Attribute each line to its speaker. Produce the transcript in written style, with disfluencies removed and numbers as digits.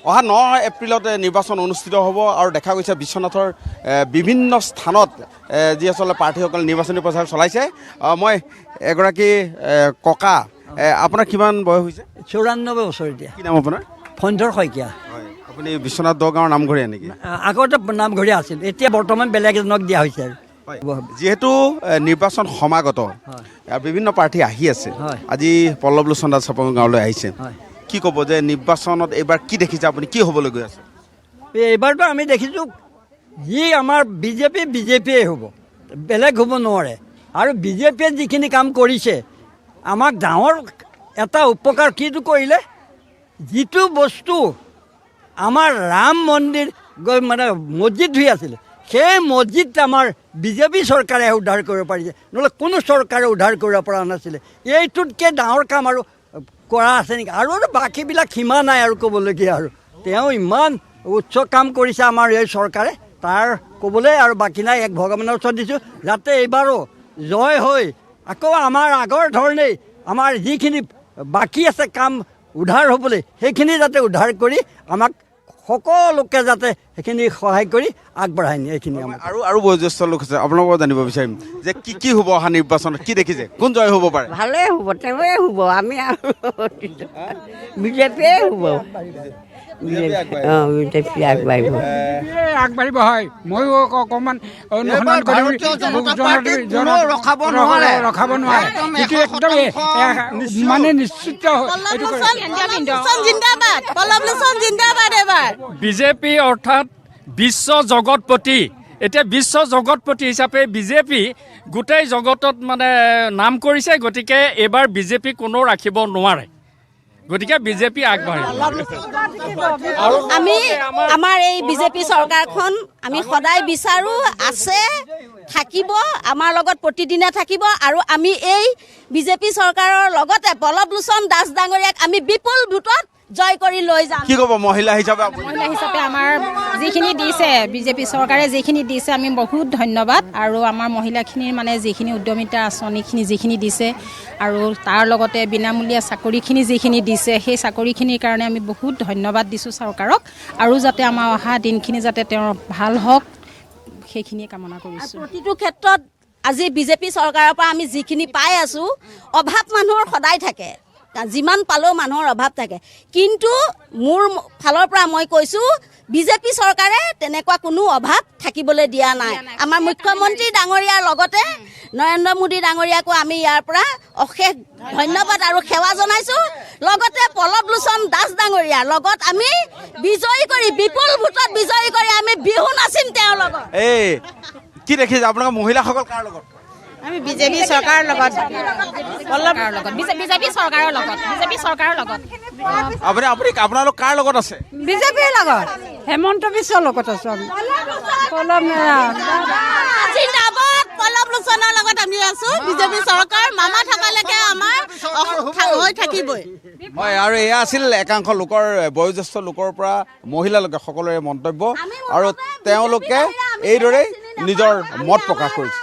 Speaker 1: অহা 9 এপ্ৰিলত নিৰ্বাচন অনুষ্ঠিত হ'ব আৰু দেখা গৈছে বিশ্বনাথৰ বিভিন্ন স্থানত যি আচলতে প্ৰাৰ্থীসকলে নিৰ্বাচনী প্ৰচাৰ চলাইছে। মই এগৰাকী ককা, আপোনাৰ কিমান বয়স হৈছে?
Speaker 2: 94 বছৰ এতিয়া।
Speaker 1: কি নাম আপোনাৰ?
Speaker 2: ফণধৰ শইকীয়া।
Speaker 1: হয়, আপুনি বিশ্বনাথ দ গাঁৱৰ নামঘৰীয়া নেকি?
Speaker 2: আগতে নামঘৰীয়া আছিল, এতিয়া বৰ্তমান বেলেগ এজনক দিয়া হৈছে আৰু।
Speaker 1: যিহেতু নিৰ্বাচন সমাগত, বিভিন্ন প্ৰাৰ্থী আহি আছে, আজি পল্লৱ লোচন দাস আপোনাৰ গাঁৱলৈ আহিছে, কি ক'ব যে নিৰ্বাচনত এইবাৰ কি দেখিছে আপুনি, কি হ'বলৈ গৈ আছে?
Speaker 2: এইবাৰতো আমি দেখিছোঁ যি আমাৰ বিজেপিয়ে হ'ব, বেলেগ হ'ব নোৱাৰে। আৰু বিজেপিয়ে যিখিনি কাম কৰিছে আমাক গাঁৱৰ এটা উপকাৰ কিটো কৰিলে, যিটো বস্তু আমাৰ ৰাম মন্দিৰ গৈ মানে মছজিদ হৈ আছিলে, সেই মছজিদ আমাৰ বিজেপি চৰকাৰে উদ্ধাৰ কৰিব পাৰিছে, নহ'লে কোনো চৰকাৰে উদ্ধাৰ কৰিব পৰা নাছিলে। এইটোতকৈ ডাঙৰ কাম আৰু কৰা আছে নেকি? আৰু বাকীবিলাক সীমা নাই আৰু ক'বলগীয়া। আৰু তেওঁ ইমান উচ্চ কাম কৰিছে আমাৰ এই চৰকাৰে, তাৰ ক'বলৈ আৰু বাকী নাই। এক ভগৱানৰ ওচৰত দিছোঁ যাতে এইবাৰো জয় হৈ আকৌ আমাৰ আগৰ ধৰণেই আমাৰ যিখিনি বাকী আছে কাম উদ্ধাৰ হ'বলৈ, সেইখিনি যাতে উদ্ধাৰ কৰি আমাক সকলোকে যাতে সেইখিনি সহায় কৰি আগবঢ়াই নিয়ে। এইখিনি
Speaker 1: আৰু বয়োজ্যেষ্ঠ লোক আছে, আপোনালোকক জানিব বিচাৰিম যে কি হ'ব অহা নিৰ্বাচনত, কি দেখিছে, কোন জয় হ'ব পাৰে?
Speaker 3: ভালেই হ'ব, তেওঁৱে হ'ব, আমি বিজেপিয়ে হ'ব। বিজেপি আগবাঢ়িব,
Speaker 4: আগবাঢ়িব। হয়, ময়ো অকণমান অনুসন্ধান কৰি ৰখাব নোৱাৰে, একদম মানে নিশ্চিত।
Speaker 5: বিজেপি অৰ্থাৎ বিশ্ব জগতপতি। এতিয়া বিশ্ব জগতপতি হিচাপে বিজেপি গোটেই জগতত মানে নাম কৰিছে, গতিকে এইবাৰ বিজেপি কোনো ৰাখিব নোৱাৰে, গতিকে বিজেপি আগবাঢ়িব।
Speaker 6: আমি আমাৰ এই বিজেপি চৰকাৰখন আমি সদায় বিচাৰোঁ, আছে, থাকিব, আমাৰ লগত প্ৰতিদিনে থাকিব। আৰু আমি এই বিজেপি চৰকাৰৰ লগতে পল্লৱ লোচন দাস ডাঙৰীয়াক আমি বিপুল ভোটত জয় কৰি লৈ যাম।
Speaker 1: কি ক'ব মহিলা হিচাপে?
Speaker 7: মহিলা হিচাপে আমাৰ যিখিনি দিছে, বিজেপি চৰকাৰে যিখিনি দিছে, আমি বহুত ধন্যবাদ। আৰু আমাৰ মহিলাখিনিৰ মানে যিখিনি উদ্যমিতা আঁচনিখিনি যিখিনি দিছে, আৰু তাৰ লগতে বিনামূলীয়া চাকৰিখিনি যিখিনি দিছে, সেই চাকৰিখিনিৰ কাৰণে আমি বহুত ধন্যবাদ দিছোঁ চৰকাৰক। আৰু যাতে আমাৰ অহা দিনখিনি যাতে তেওঁৰ ভাল হওক, সেইখিনিয়ে কামনা কৰিছোঁ।
Speaker 6: প্ৰতিটো ক্ষেত্ৰত আজি বিজেপি চৰকাৰৰ পৰা আমি যিখিনি পাই আছোঁ, অভাৱ মানুহৰ সদায় থাকে, যিমান পালেও মানুহৰ অভাৱ থাকে। কিন্তু মোৰ ফালৰ পৰা মই কৈছোঁ, বিজেপি চৰকাৰে তেনেকুৱা কোনো অভাৱ থাকিবলৈ দিয়া নাই। আমাৰ মুখ্যমন্ত্ৰী ডাঙৰীয়াৰ লগতে নৰেন্দ্ৰ মোদী ডাঙৰীয়াকো আমি ইয়াৰ পৰা অশেষ ধন্যবাদ আৰু সেৱা জনাইছোঁ। লগতে পল্লৱ লোচন দাস ডাঙৰীয়াৰ লগত আমি বিজয়ী কৰি, বিপুল ভোটত বিজয়ী কৰি আমি বিহু নাচিম তেওঁৰ লগত।
Speaker 1: এই কি দেখিছে আপোনালোকৰ মহিলাসকল কাৰ লগত?
Speaker 7: আমি বিজেপি চৰকাৰৰ লগত, বিজেপি চৰকাৰৰ লগত, বিজেপি চৰকাৰৰ লগত।
Speaker 1: আপুনি আপোনালোক কাৰ লগত আছে?
Speaker 3: বিজেপিৰ লগত, হেমন্ত বিশ্বৰ লগত আছোঁ আমি।
Speaker 6: পল্লৱ লোচনৰ লগত আমি আছোঁ। বিজেপি চৰকাৰ মামা থকালৈকে আমাৰ হৈ থাকিবই।
Speaker 1: হয়, আৰু এয়া আছিল একাংশ লোকৰ, বয়োজ্যেষ্ঠ লোকৰ পৰা মহিলালৈকে সকলোৰে মন্তব্য, আৰু তেওঁলোকে এইদৰেই নিজৰ মত প্ৰকাশ কৰিছে।